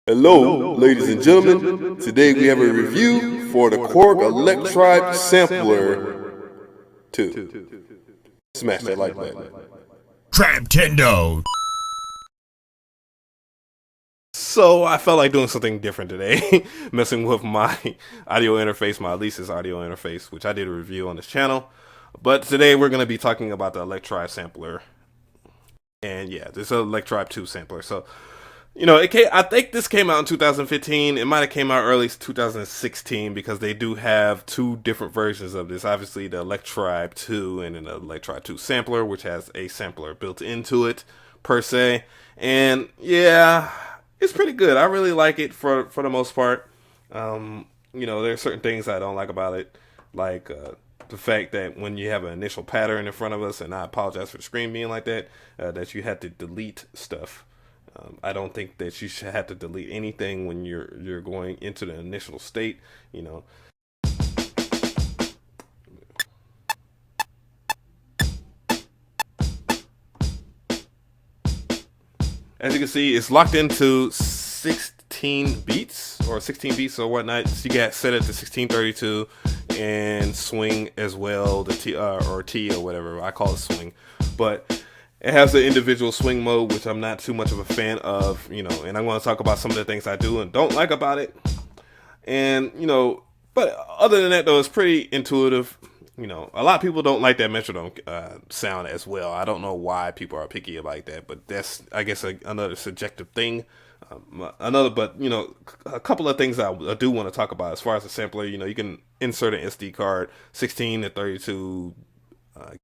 Hello, ladies and gentlemen. Today we have a review for the Korg Electribe Sampler 2. Smash that like button. Trabtendo. So I felt like doing something different today, messing with my audio interface, my Alesis audio interface, which I did a review on this channel. But today we're going to be talking about the Electribe sampler. And yeah, this is an Electribe 2 sampler. So, I think this came out in 2015. It might have came out early 2016 because they do have two different versions of this. Obviously, the Electribe 2 and an Electribe 2 sampler, which has a sampler built into it, per se. And yeah, it's pretty good. I really like it for the most part. There are certain things I don't like about it, like the fact that when you have an initial pattern in front of us, and I apologize for the screen being like that, that you had to delete stuff. I don't think that you should have to delete anything when you're going into the initial state. As you can see, it's locked into 16 beats or whatnot. So you got set it to 1632 and swing as well, the T or whatever. I call it swing, but it has the individual swing mode, which I'm not too much of a fan of, and I'm going to talk about some of the things I do and don't like about it. And, but other than that, though, it's pretty intuitive. A lot of people don't like that metronome sound as well. I don't know why people are picky about that, but that's, I guess, another subjective thing. A couple of things I do want to talk about as far as the sampler. You can insert an SD card, 16 to 32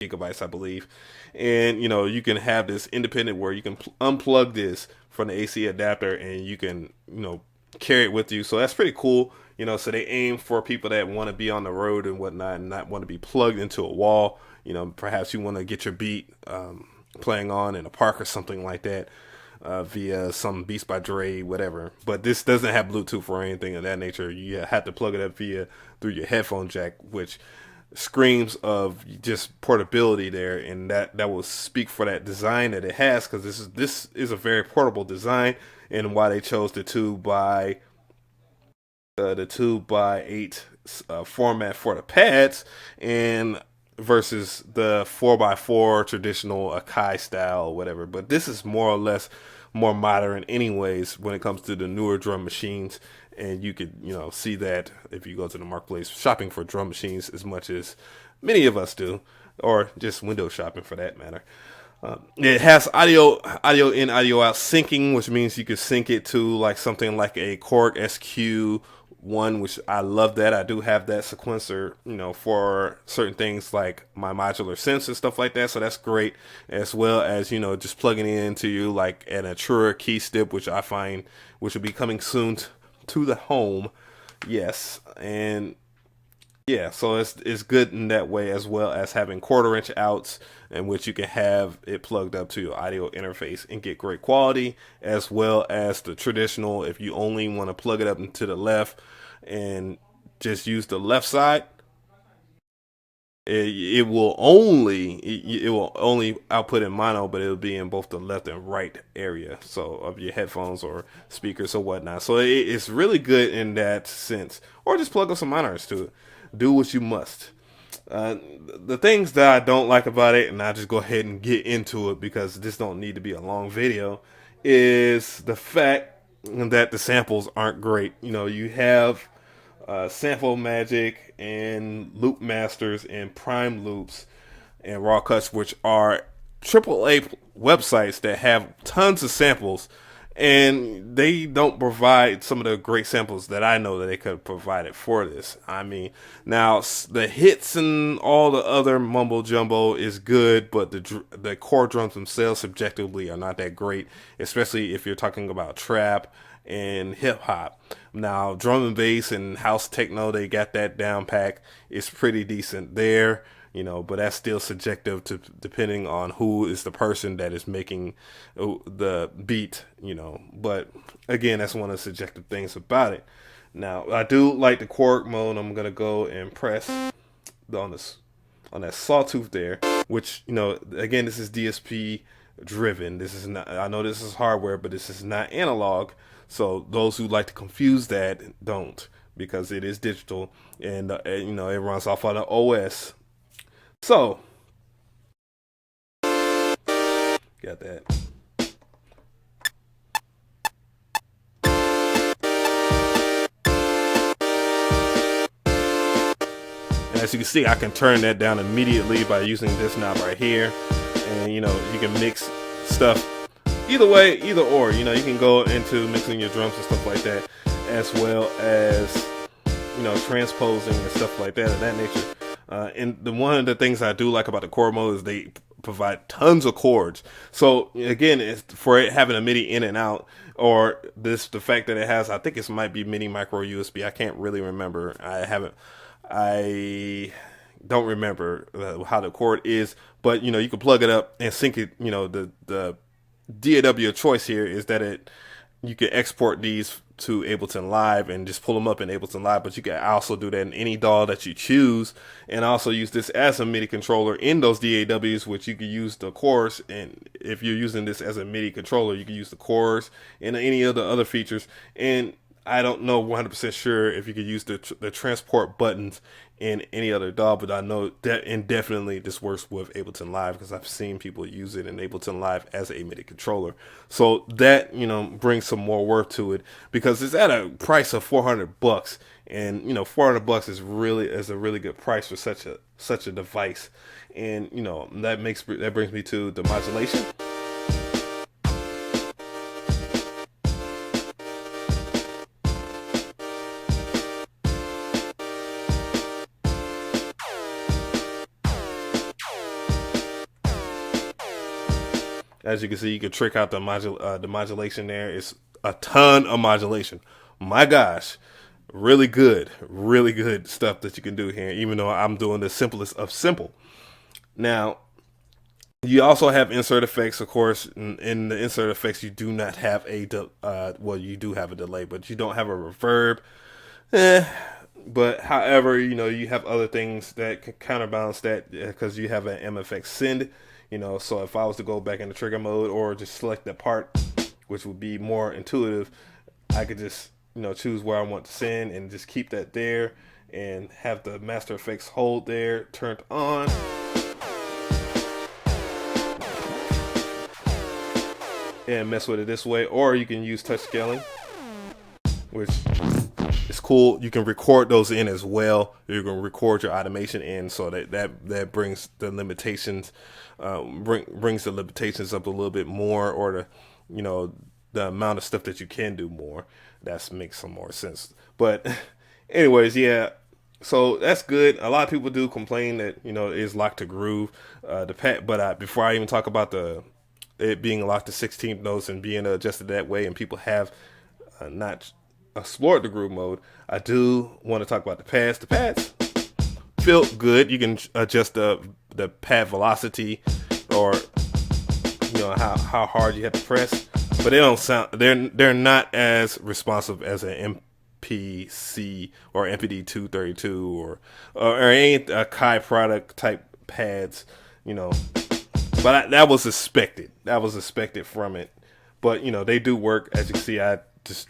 gigabytes, I believe, and you can have this independent where you can unplug this from the AC adapter and you can carry it with you. So that's pretty cool. So they aim for people that want to be on the road and whatnot and not want to be plugged into a wall. Perhaps you want to get your beat playing on in a park or something like that via some Beats by Dre, whatever. But this doesn't have Bluetooth or anything of that nature. You have to plug it up through your headphone jack, which screams of just portability there, and that will speak for that design that it has, because this is a very portable design, and why they chose the 2x8 format for the pads, and versus the 4x4 traditional Akai style or whatever. But this is more or less more modern anyways when it comes to the newer drum machines. And you could, see that if you go to the marketplace shopping for drum machines, as much as many of us do, or just window shopping for that matter. It has audio in, audio out syncing, which means you could sync it to like something like a Korg SQ1, which I love that. I do have that sequencer, for certain things like my modular synths and stuff like that. So that's great, as well as, just plugging it into you like an Atura key stip, which I find, which will be coming soon to the home. Yes. And yeah, so it's good in that way, as well as having 1/4 inch outs in which you can have it plugged up to your audio interface and get great quality, as well as the traditional, if you only want to plug it up into the left and just use the left side, it will only output in mono, but it'll be in both the left and right area, so of your headphones or speakers or whatnot. So it's really good in that sense. Or just plug up some monitors to it. Do what you must. The things that I don't like about it, and I'll just go ahead and get into it because this don't need to be a long video, is the fact that the samples aren't great. You have Sample Magic and Loop Masters and Prime Loops and Raw Cuts, which are AAA websites that have tons of samples, and they don't provide some of the great samples that I know that they could have provided for this. I mean, now the hits and all the other mumbo jumbo is good, but the core drums themselves subjectively are not that great, especially if you're talking about trap and hip hop. Now, drum and bass and house techno, they got that down pack. It's pretty decent there, but that's still subjective to depending on who is the person that is making the beat, But again, that's one of the subjective things about it. Now, I do like the Korg mode. I'm gonna go and press on that sawtooth there, which again, this is DSP driven. This is not, I know this is hardware, but this is not analog. So those who like to confuse that don't, because it is digital, and you know, it runs off of the OS. So got that. And as you can see, I can turn that down immediately by using this knob right here. And you know, you can mix stuff either way, either or. You know, you can go into mixing your drums and stuff like that, as well as, you know, transposing and stuff like that of that nature. And one of the things I do like about the chord mode is they provide tons of chords. So again, it's for it having a MIDI in and out, or the fact that it has, I think it might be MIDI micro USB. I can't really remember. I don't remember how the chord is, but you know, you can plug it up and sync it. You know, the DAW choice here is that you can export these to Ableton Live and just pull them up in Ableton Live, but you can also do that in any DAW that you choose, and also use this as a MIDI controller in those DAWs, which you can use the chorus. And if you're using this as a MIDI controller, you can use the chorus and any of the other features. And I don't know 100% sure if you could use the transport buttons in any other DAW, but I know that indefinitely this works with Ableton Live, because I've seen people use it in Ableton Live as a MIDI controller. So that, you know, brings some more worth to it, because it's at a price of $400, and you know, $400 is a really good price for such a device. And you know, that brings me to the modulation. As you can see, you can trick out the modulation there. It's a ton of modulation. My gosh, really good stuff that you can do here, even though I'm doing the simplest of simple. Now, you also have insert effects, of course. In the insert effects, you do not have well, you do have a delay, but you don't have a reverb. But however, you know, you have other things that can counterbalance that, because you have an MFX send. You know, so if I was to go back into trigger mode, or just select that part, which would be more intuitive, I could just, you know, choose where I want to send and just keep that there, and have the master effects hold there turned on. And mess with it this way. Or you can use touch scaling, which is cool. You can record those in as well. You can record your automation in, so that brings the limitations, brings the limitations up a little bit more, or the, you know, the amount of stuff that you can do more. That makes some more sense. But anyways, yeah. So that's good. A lot of people do complain that, you know, it is locked to groove. But before I even talk about it being locked to 16 notes and being adjusted that way, and people have not explored the groove mode, I do want to talk about the pads. The pads feel good. You can adjust the pad velocity, or you know, how hard you have to press, but they don't sound, they're not as responsive as an MPC or MPD 232 or any Kai product type pads, you know. But that was expected. That was expected from it. But you know, they do work. As you can see, I just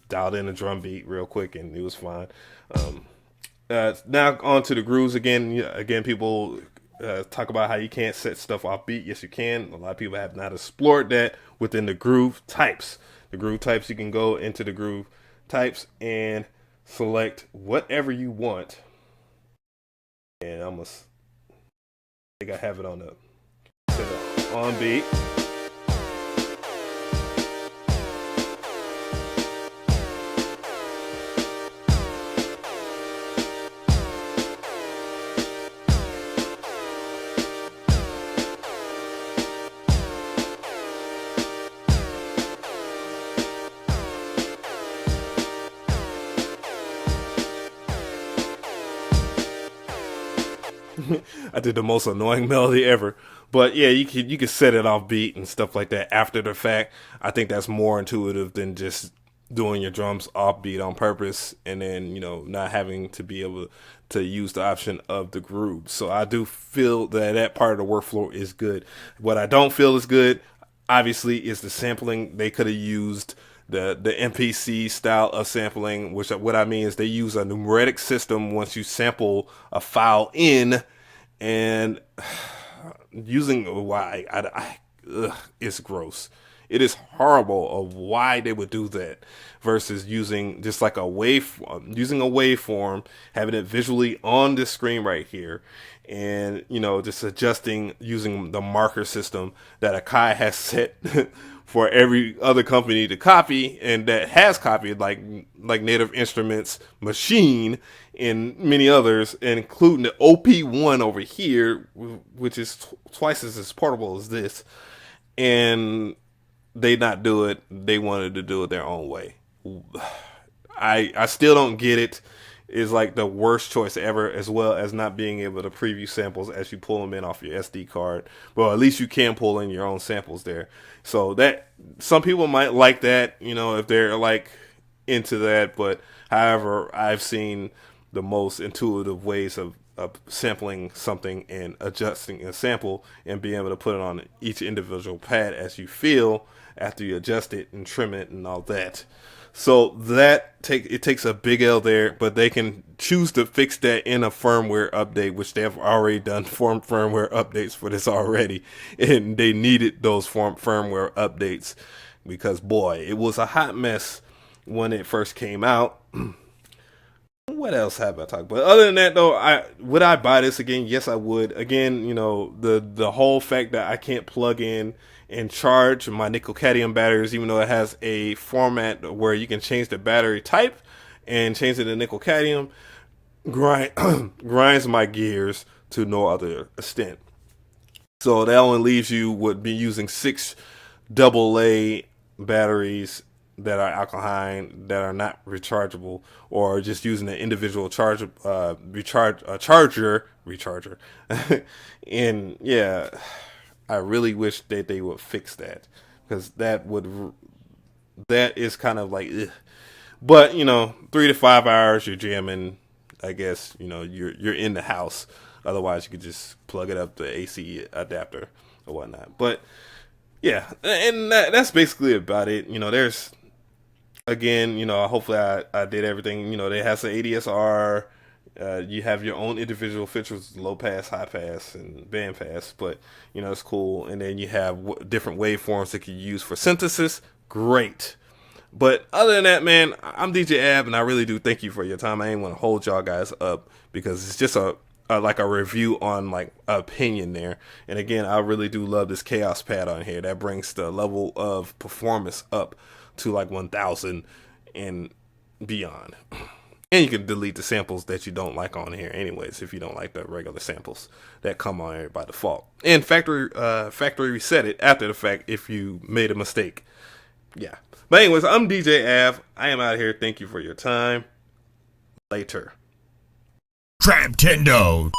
dialed in a drum beat real quick and it was fine. Now on to the grooves again. Again, people talk about how you can't set stuff off beat. Yes, you can. A lot of people have not explored that within the groove types. The groove types, you can go into the groove types and select whatever you want. And I think I have it on on beat. I did the most annoying melody ever. But yeah, you can set it off beat and stuff like that after the fact. I think that's more intuitive than just doing your drums offbeat on purpose, and then, you know, not having to be able to use the option of the groove. So I do feel that that part of the workflow is good. What I don't feel is good, obviously, is the sampling. They could have used the MPC style of sampling, which what I mean is they use a numeric system once you sample a file in, and using it's gross. It is horrible of why they would do that versus using just like using a waveform, having it visually on the screen right here, and, you know, just adjusting using the marker system that Akai has set for every other company to copy, and that has copied, like Native Instruments, Machine, and many others, including the OP1 over here, which is twice as portable as this. And they not do it. They wanted to do it their own way. I still don't get it. It's like the worst choice ever, as well as not being able to preview samples as you pull them in off your SD card. Well, at least you can pull in your own samples there. So that some people might like that, you know, if they're like into that. But however, I've seen the most intuitive ways of sampling something and adjusting a sample and being able to put it on each individual pad as you feel after you adjust it and trim it and all that. So it takes a big L there, but they can choose to fix that in a firmware update, which they have already done firmware updates for this already, and they needed those firmware updates because, boy, it was a hot mess when it first came out. What else have I talked about? Other than that, though, would I buy this again? Yes, I would. Again, you know, the whole fact that I can't plug in and charge my nickel cadmium batteries, even though it has a format where you can change the battery type and change it to nickel cadmium, grinds my gears to no other extent. So that only leaves you would be using 6 AA batteries that are alkaline, that are not rechargeable, or just using an individual charger. And yeah, I really wish that they would fix that, because that is kind of like, ugh. But, you know, 3 to 5 hours you're jamming. I guess, you know, you're in the house. Otherwise, you could just plug it up the AC adapter or whatnot. But yeah, and that's basically about it. You know, there's, again, you know, hopefully I did everything. You know, they have some ADSR. You have your own individual filters, low pass, high pass, and band pass. But, you know, it's cool. And then you have different waveforms that you use for synthesis. Great. But other than that, man, I'm DJ Ab, and I really do thank you for your time. I ain't want to hold y'all guys up because it's just like a review on like opinion there. And again, I really do love this Chaos pad on here. That brings the level of performance up to like 1000 and beyond. And you can delete the samples that you don't like on here anyways, if you don't like the regular samples that come on here by default. And factory reset it after the fact if you made a mistake. Yeah. But anyways, I'm DJ Av. I am out here. Thank you for your time. Later. Trap Tendo.